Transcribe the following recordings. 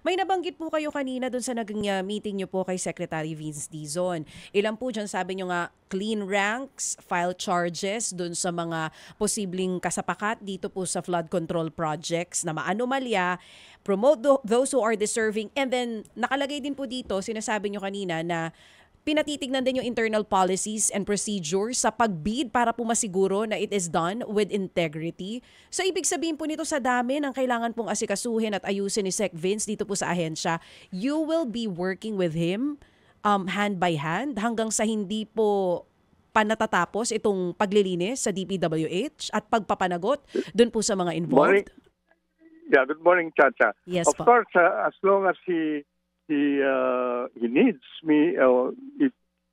May nabanggit po kayo kanina dun sa naging meeting nyo po kay Secretary Vince Dizon. Ilan po dyan sabi nyo nga clean ranks, file charges dun sa mga posibleng kasapakat dito po sa flood control projects na maanomalya, promote those who are deserving, and then nakalagay din po dito, sinasabi nyo kanina na pinatitignan din yung internal policies and procedures sa pag-bid para po masiguro na it is done with integrity. So ibig sabihin po nito sa dami ng kailangan pong asikasuhin at ayusin ni Sec Vince dito po sa ahensya, you will be working with him hand by hand hanggang sa hindi po panatatapos itong paglilinis sa DPWH at pagpapanagot dun po sa mga involved? Good morning, Chacha. Yes, of course, as long as he needs me,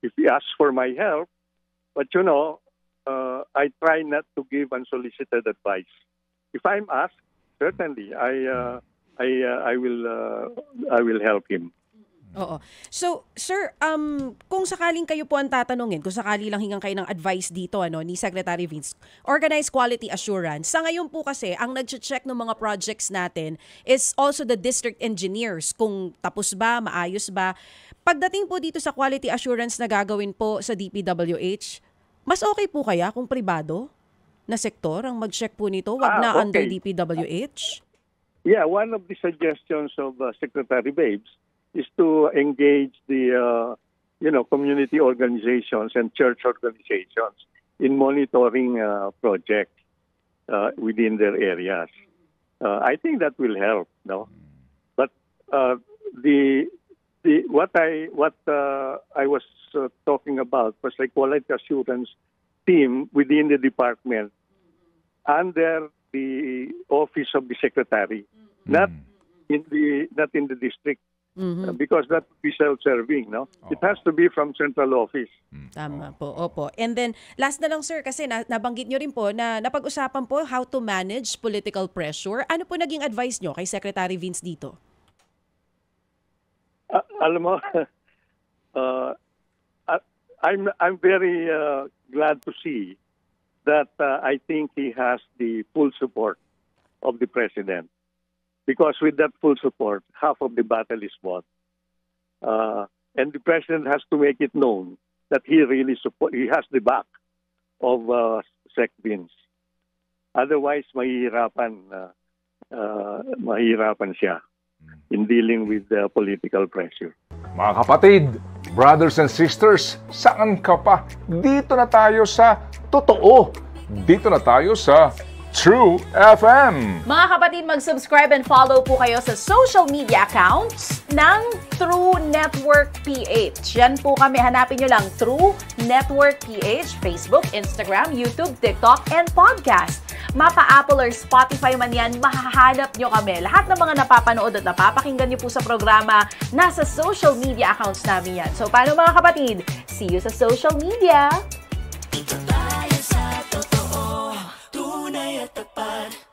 if he asks for my help, but I try not to give unsolicited advice. If I'm asked, certainly I will help him. Oo. So, sir, kung sakaling kayo po ang tatanungin, kung sakali lang hingang kayo ng advice dito ni Secretary Vince, organized quality assurance. Sa ngayon po kasi, ang nag-check ng mga projects natin is also the district engineers, kung tapos ba, maayos ba. Pagdating po dito sa quality assurance na gagawin po sa DPWH, mas okay po kaya kung pribado na sektor ang mag-check po nito, wag na under DPWH? Yeah, one of the suggestions of Secretary Babes is to engage the community organizations and church organizations in monitoring projects within their areas. I think that will help, no? But what I was talking about was a quality assurance team within the department under the office of the secretary, not in the district. Because that would be self-serving, no? It has to be from central office. Tama po, opo. And then, last na lang sir, kasi nabanggit nyo rin po na napag-usapan po how to manage political pressure. Ano po naging advice nyo kay Secretary Vince dito? Alam mo, I'm very glad to see that I think he has the full support of the President. Because with that full support, half of the battle is won. And the President has to make it known that he he has the back of Sec Vince. Otherwise, mahihirapan siya in dealing with the political pressure. Mga kapatid, brothers and sisters, saan ka pa? Dito na tayo sa totoo. Dito na tayo sa True FM. Mga kapatid, mag-subscribe and follow po kayo sa social media accounts ng True Network PH. Yan po kami, hanapin nyo lang True Network PH, Facebook, Instagram, YouTube, TikTok, and podcast. Mapa Apple or Spotify man yan, mahahanap nyo kami. Lahat ng mga napapanood at napapakinggan nyo po sa programa, nasa social media accounts namin yan. So, paano mga kapatid? See you sa social media! Ito tayo sa totoo, tunay at tapat.